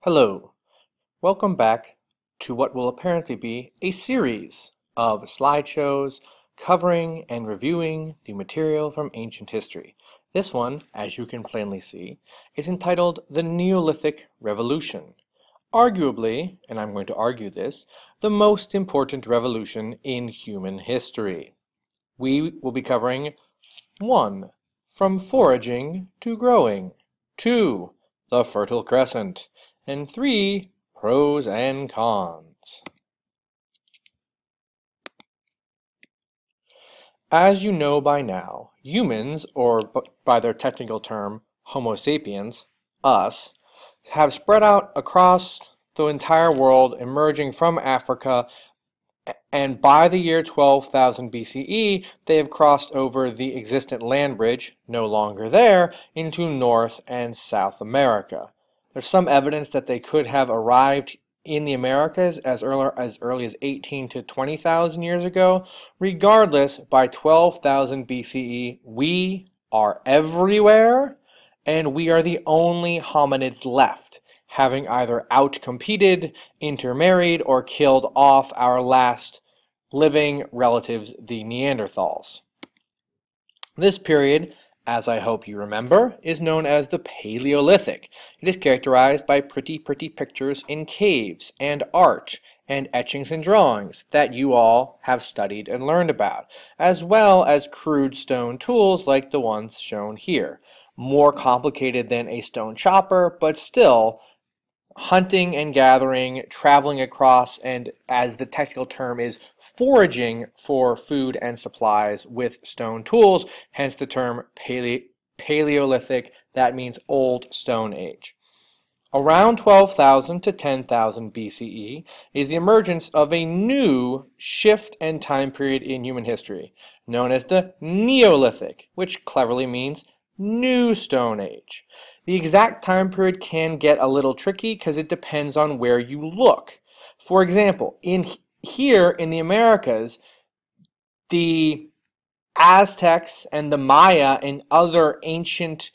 Hello, welcome back to what will apparently be a series of slideshows covering and reviewing the material from ancient history. This one, as you can plainly see, is entitled The Neolithic Revolution. Arguably, and I'm going to argue this, the most important revolution in human history. We will be covering 1. From foraging to growing. 2. The Fertile Crescent. And 3. Pros and cons. As you know by now, humans, or by their technical term, Homo sapiens, us, have spread out across the entire world, emerging from Africa, and by the year 12,000 BCE, they have crossed over the existent land bridge, no longer there, into North and South America. There's some evidence that they could have arrived in the Americas as early as 18 to 20,000 years ago. Regardless, by 12,000 BCE, we are everywhere, and we are the only hominids left, having either outcompeted, intermarried, or killed off our last living relatives, the Neanderthals. This period, as I hope you remember, is known as the Paleolithic. It is characterized by pretty pictures in caves and art and etchings and drawings that you all have studied and learned about, as well as crude stone tools like the ones shown here. More complicated than a stone chopper, but still hunting and gathering, traveling across, and as the technical term is, foraging for food and supplies with stone tools, hence the term Paleolithic. That means Old Stone Age. Around 12,000 to 10,000 BCE is the emergence of a new shift and time period in human history, known as the Neolithic, which cleverly means New Stone Age. The exact time period can get a little tricky because it depends on where you look. For example, here in the Americas, the Aztecs and the Maya and other ancient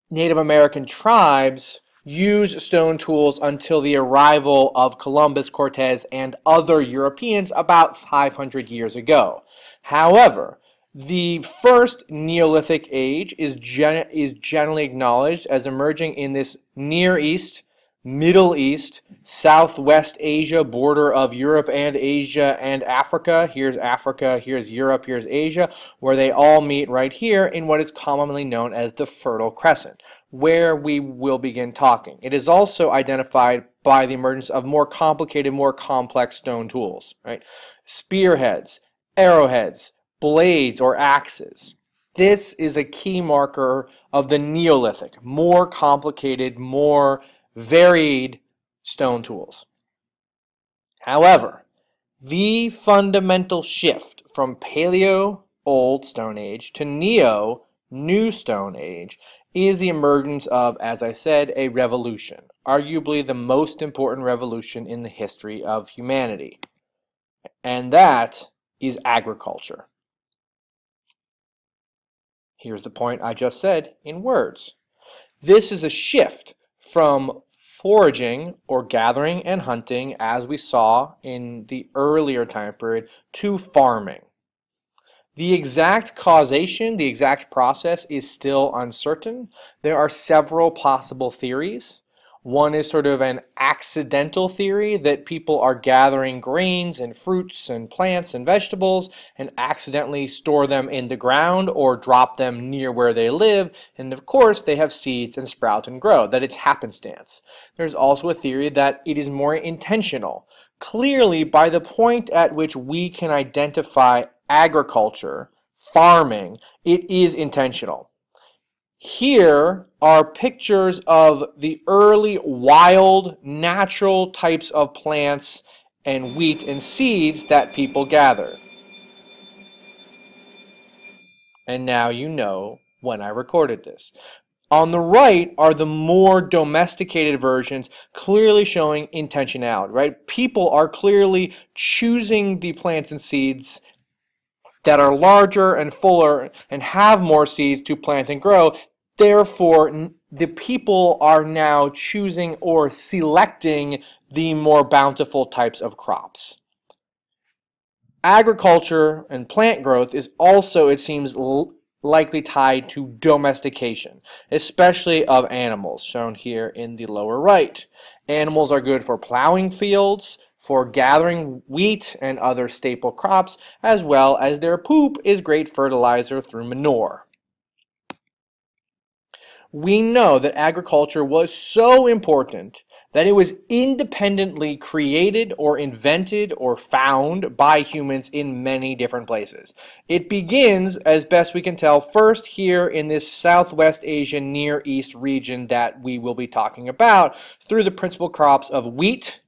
Native American tribes used stone tools until the arrival of Columbus, Cortez, and other Europeans about 500 years ago. However, the first Neolithic age is generally acknowledged as emerging in this Near East, Middle East, Southwest Asia border of Europe and Asia and Africa. Here's Africa, here's Europe, here's Asia, where they all meet right here in what is commonly known as the Fertile Crescent, where we will begin talking. It is also identified by the emergence of more complicated, more complex stone tools, right? Spearheads, arrowheads, blades or axes. This is a key marker of the Neolithic, more complicated, more varied stone tools. However, the fundamental shift from Paleo, Old Stone Age, to Neo, New Stone Age, is the emergence of, as I said, a revolution, arguably the most important revolution in the history of humanity, and that is agriculture. Here's the point I just said in words. This is a shift from foraging or gathering and hunting, as we saw in the earlier time period, to farming. The exact causation, the exact process is still uncertain. There are several possible theories. One is sort of an accidental theory that people are gathering grains and fruits and plants and vegetables and accidentally store them in the ground or drop them near where they live, and of course they have seeds and sprout and grow, that it's happenstance. There's also a theory that it is more intentional. Clearly, by the point at which we can identify agriculture, farming, it is intentional. Here are pictures of the early wild, natural types of plants and wheat and seeds that people gathered. And now you know when I recorded this. On the right are the more domesticated versions, clearly showing intentionality, right? People are clearly choosing the plants and seeds that are larger and fuller and have more seeds to plant and grow. Therefore, the people are now choosing or selecting the more bountiful types of crops. Agriculture and plant growth is also, it seems, likely tied to domestication, especially of animals, shown here in the lower right. Animals are good for plowing fields, for gathering wheat and other staple crops, as well as their poop is great fertilizer through manure. We know that agriculture was so important that it was independently created or invented or found by humans in many different places. It begins, as best we can tell, first here in this Southwest Asian Near East region that we will be talking about, through the principal crops of wheat,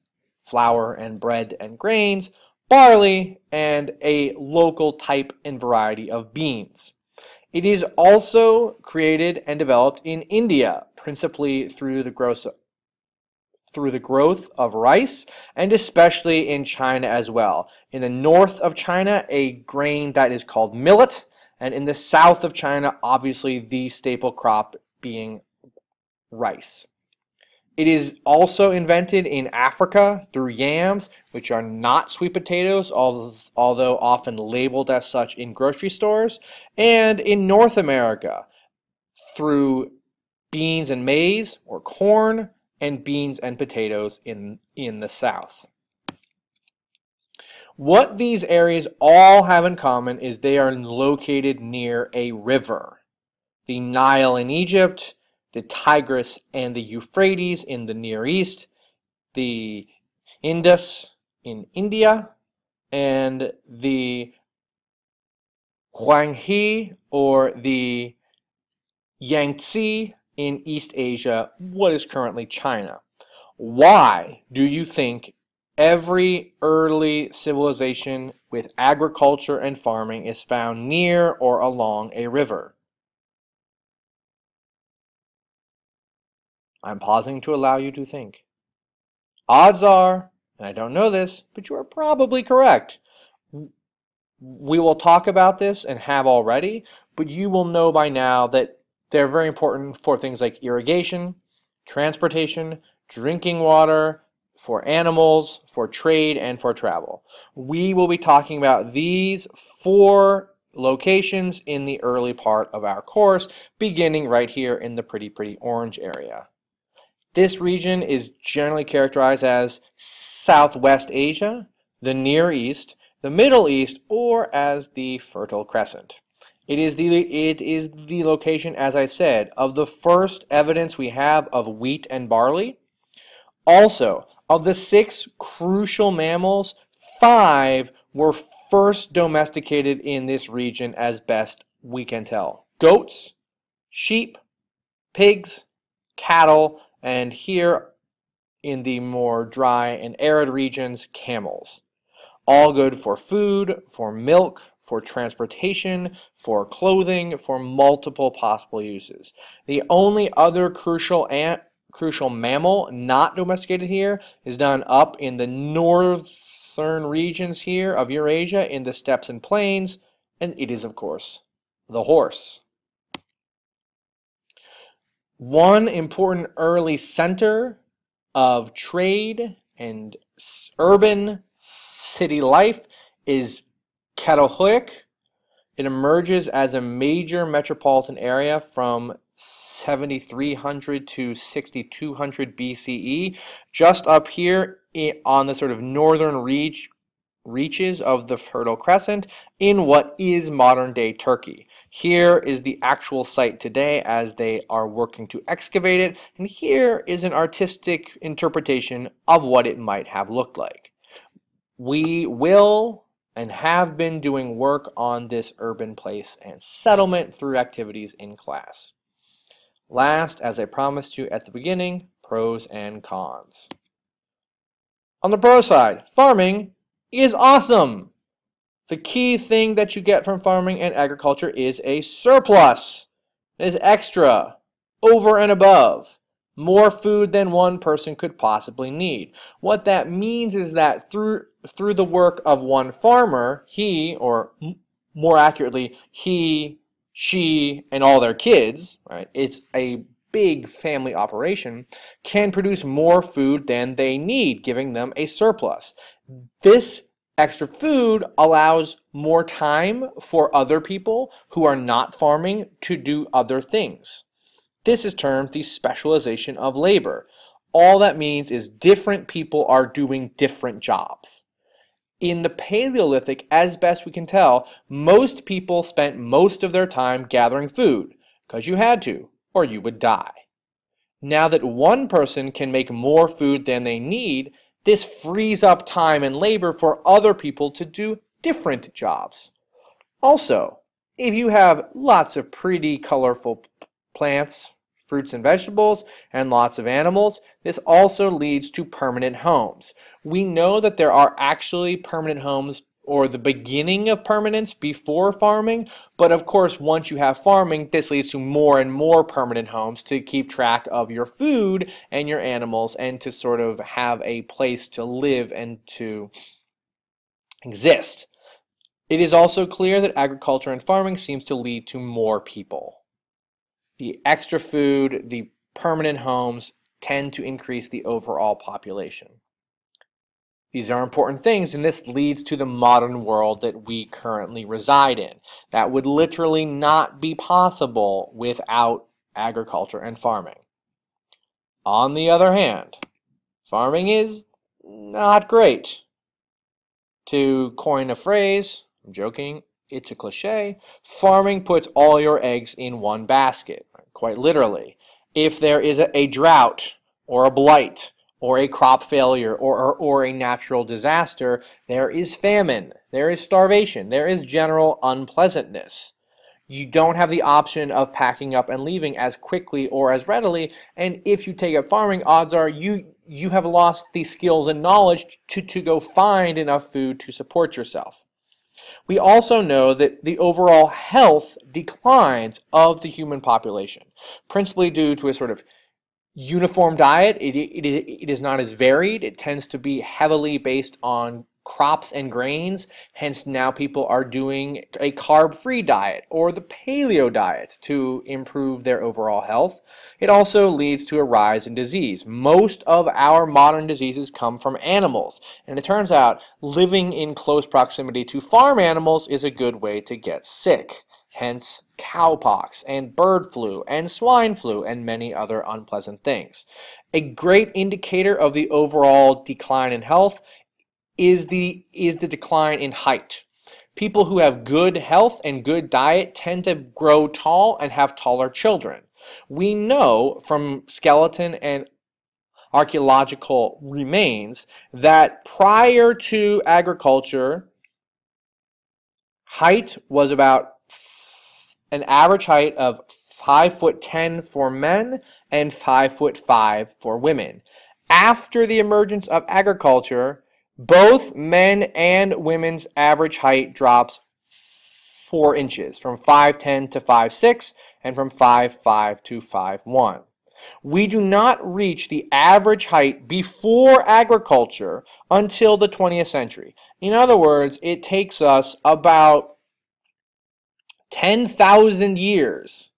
flour and bread and grains, barley, and a local type and variety of beans. It is also created and developed in India, principally through the growth of rice, and especially in China as well. In the north of China, a grain that is called millet, and in the south of China, obviously the staple crop being rice. It is also invented in Africa through yams, which are not sweet potatoes, although often labeled as such in grocery stores, and in North America through beans and maize, or corn, and beans and potatoes in the South. What these areas all have in common is they are located near a river. The Nile in Egypt, the Tigris and the Euphrates in the Near East, the Indus in India, and the Huanghe or the Yangtze in East Asia, what is currently China. Why do you think every early civilization with agriculture and farming is found near or along a river? I'm pausing to allow you to think. Odds are, and I don't know this, but you are probably correct. We will talk about this and have already, but you will know by now that they're very important for things like irrigation, transportation, drinking water, for animals, for trade, and for travel. We will be talking about these 4 locations in the early part of our course, beginning right here in the pretty orange area. This region is generally characterized as Southwest Asia, the Near East, the Middle East, or as the Fertile Crescent. It is the location, as I said, of the first evidence we have of wheat and barley. Also, of the 6 crucial mammals, 5 were first domesticated in this region as best we can tell. Goats, sheep, pigs, cattle, and here in the more dry and arid regions, camels. All good for food, for milk, for transportation, for clothing, for multiple possible uses. The only other crucial mammal not domesticated here is done up in the northern regions here of Eurasia in the steppes and plains, and it is, of course, the horse. One important early center of trade and urban city life is Katohoik. It emerges as a major metropolitan area from 7300 to 6200 BCE, just up here on the sort of northern reaches of the Fertile Crescent in what is modern-day Turkey. Here is the actual site today as they are working to excavate it, and here is an artistic interpretation of what it might have looked like. We will and have been doing work on this urban place and settlement through activities in class. Last, as I promised you at the beginning, pros and cons. On the pro side, farming is awesome. The key thing that you get from farming and agriculture is a surplus. It is extra, over and above, more food than one person could possibly need. What that means is that through the work of one farmer, he, or more accurately, he, she, and all their kids, right? It's a big family operation, can produce more food than they need, giving them a surplus. This extra food allows more time for other people who are not farming to do other things. This is termed the specialization of labor. All that means is different people are doing different jobs. In the Paleolithic, as best we can tell, most people spent most of their time gathering food, because you had to, or you would die. Now that one person can make more food than they need, this frees up time and labor for other people to do different jobs. Also, if you have lots of pretty colorful plants, fruits and vegetables, and lots of animals, this also leads to permanent homes. We know that there are actually permanent homes, or the beginning of permanence, before farming, but of course once you have farming, this leads to more and more permanent homes to keep track of your food and your animals and to sort of have a place to live and to exist. It is also clear that agriculture and farming seems to lead to more people. The extra food, the permanent homes tend to increase the overall population. These are important things, and this leads to the modern world that we currently reside in. That would literally not be possible without agriculture and farming. On the other hand, farming is not great. To coin a phrase, I'm joking, it's a cliche, farming puts all your eggs in one basket, quite literally. If there is a drought or a blight or a crop failure or a natural disaster, there is famine, there is starvation, there is general unpleasantness. You don't have the option of packing up and leaving as quickly or as readily, and if you take up farming, odds are you have lost the skills and knowledge to go find enough food to support yourself. We also know that the overall health declines of the human population, principally due to a sort of uniform diet. It is not as varied. It tends to be heavily based on crops and grains. Hence now people are doing a carb-free diet or the paleo diet to improve their overall health. It also leads to a rise in disease. Most of our modern diseases come from animals, and it turns out living in close proximity to farm animals is a good way to get sick. Hence cowpox and bird flu and swine flu and many other unpleasant things. A great indicator of the overall decline in health is the decline in height. People who have good health and good diet tend to grow tall and have taller children. We know from skeleton and archaeological remains that prior to agriculture, height was about an average height of 5'10" for men and 5'5" for women. After the emergence of agriculture, both men and women's average height drops 4 inches, from 5'10" to 5'6", and from 5'5" to 5'1". We do not reach the average height before agriculture until the 20th century. In other words, it takes us about 10,000 years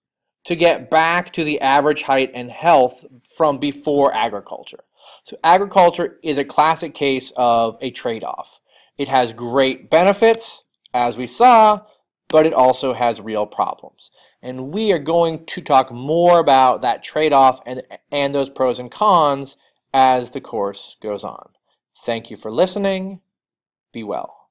to get back to the average height and health from before agriculture. So agriculture is a classic case of a trade-off. It has great benefits, as we saw, but it also has real problems. And we are going to talk more about that trade-off and those pros and cons as the course goes on. Thank you for listening. Be well.